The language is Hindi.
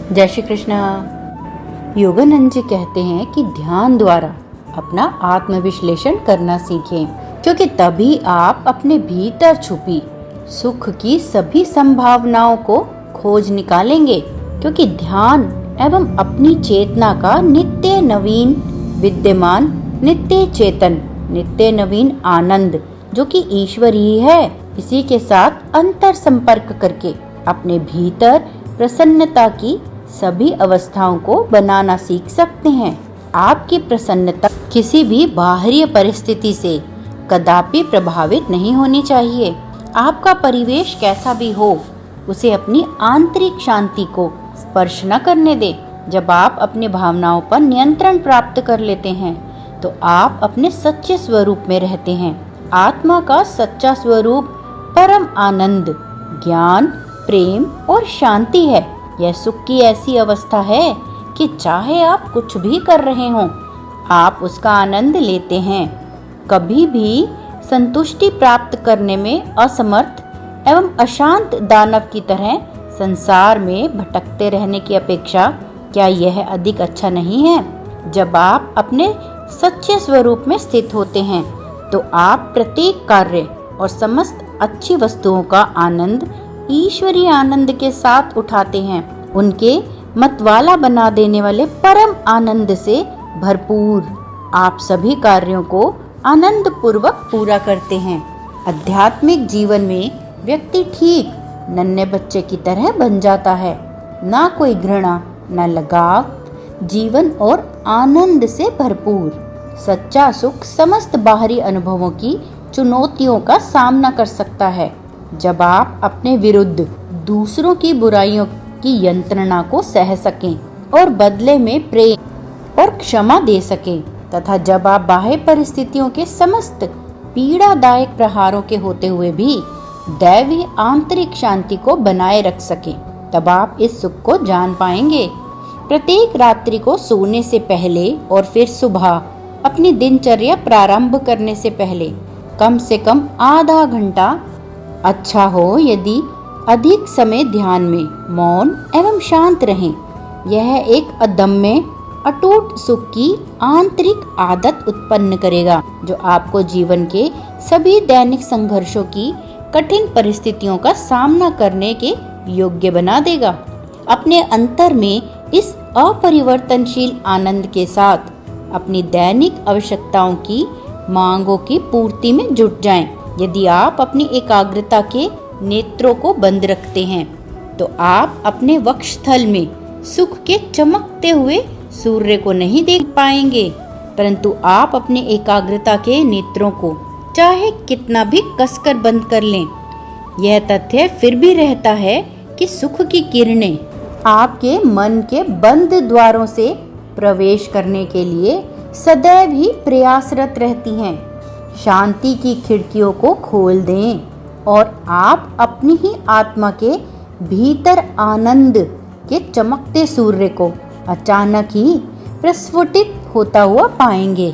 जय श्री कृष्ण। योगानंद जी कहते हैं कि ध्यान द्वारा अपना आत्मविश्लेषण करना सीखें, क्योंकि तभी आप अपने भीतर छुपी सुख की सभी संभावनाओं को खोज निकालेंगे। क्योंकि ध्यान एवं अपनी चेतना का नित्य नवीन विद्यमान, नित्य चेतन, नित्य नवीन आनंद जो कि ईश्वर ही है, इसी के साथ अंतर संपर्क करके अपने भीतर प्रसन्नता की सभी अवस्थाओं को बनाना सीख सकते हैं। आपकी प्रसन्नता किसी भी बाहरी परिस्थिति से कदापि प्रभावित नहीं होनी चाहिए। आपका परिवेश कैसा भी हो, उसे अपनी आंतरिक शांति को स्पर्श न करने दे। जब आप अपनी भावनाओं पर नियंत्रण प्राप्त कर लेते हैं तो आप अपने सच्चे स्वरूप में रहते हैं। आत्मा का सच्चा स्वरूप परम आनंद, ज्ञान, प्रेम और शांति है। यह सुख की ऐसी अवस्था है कि चाहे आप कुछ भी कर रहे हों, आप उसका आनंद लेते हैं। कभी भी संतुष्टि प्राप्त करने में असमर्थ एवं अशांत दानव की तरह संसार में भटकते रहने की अपेक्षा क्या यह अधिक अच्छा नहीं है? जब आप अपने सच्चे स्वरूप में स्थित होते हैं तो आप प्रत्येक कार्य और समस्त अच्छी वस्तुओं का आनंद ईश्वरीय आनंद के साथ उठाते हैं। उनके मतवाला बना देने वाले परम आनंद से भरपूर आप सभी कार्यों को आनंद पूर्वक पूरा करते हैं। आध्यात्मिक जीवन में व्यक्ति ठीक नन्हे बच्चे की तरह बन जाता है। ना कोई घृणा, न लगाव, जीवन और आनंद से भरपूर। सच्चा सुख समस्त बाहरी अनुभवों की चुनौतियों का सामना कर सकता है। जब आप अपने विरुद्ध दूसरों की बुराइयों की यंत्रणा को सह सकें और बदले में प्रेम और क्षमा दे सकें, तथा जब आप बाह्य परिस्थितियों के समस्त पीड़ादायक प्रहारों के होते हुए भी दैवीय आंतरिक शांति को बनाए रख सकें, तब आप इस सुख को जान पाएंगे। प्रत्येक रात्रि को सोने से पहले और फिर सुबह अपनी दिनचर्या प्रारंभ करने से पहले कम से कम आधा घंटा, अच्छा हो यदि अधिक समय ध्यान में मौन एवं शांत रहें। यह एक अदम्य अटूट सुख की आंतरिक आदत उत्पन्न करेगा, जो आपको जीवन के सभी दैनिक संघर्षों की कठिन परिस्थितियों का सामना करने के योग्य बना देगा। अपने अंतर में इस अपरिवर्तनशील आनंद के साथ अपनी दैनिक आवश्यकताओं की मांगों की पूर्ति में जुट जाएं। यदि आप अपनी एकाग्रता के नेत्रों को बंद रखते हैं तो आप अपने वक्षस्थल में सुख के चमकते हुए सूर्य को नहीं देख पाएंगे, परंतु आप अपने एकाग्रता के नेत्रों को चाहे कितना भी कसकर बंद कर लें, यह तथ्य फिर भी रहता है कि सुख की किरणें आपके मन के बंद द्वारों से प्रवेश करने के लिए सदैव ही प्रयासरत रहती हैं। शांति की खिड़कियों को खोल दें और आप अपनी ही आत्मा के भीतर आनंद के चमकते सूर्य को अचानक ही प्रस्फुटित होता हुआ पाएंगे।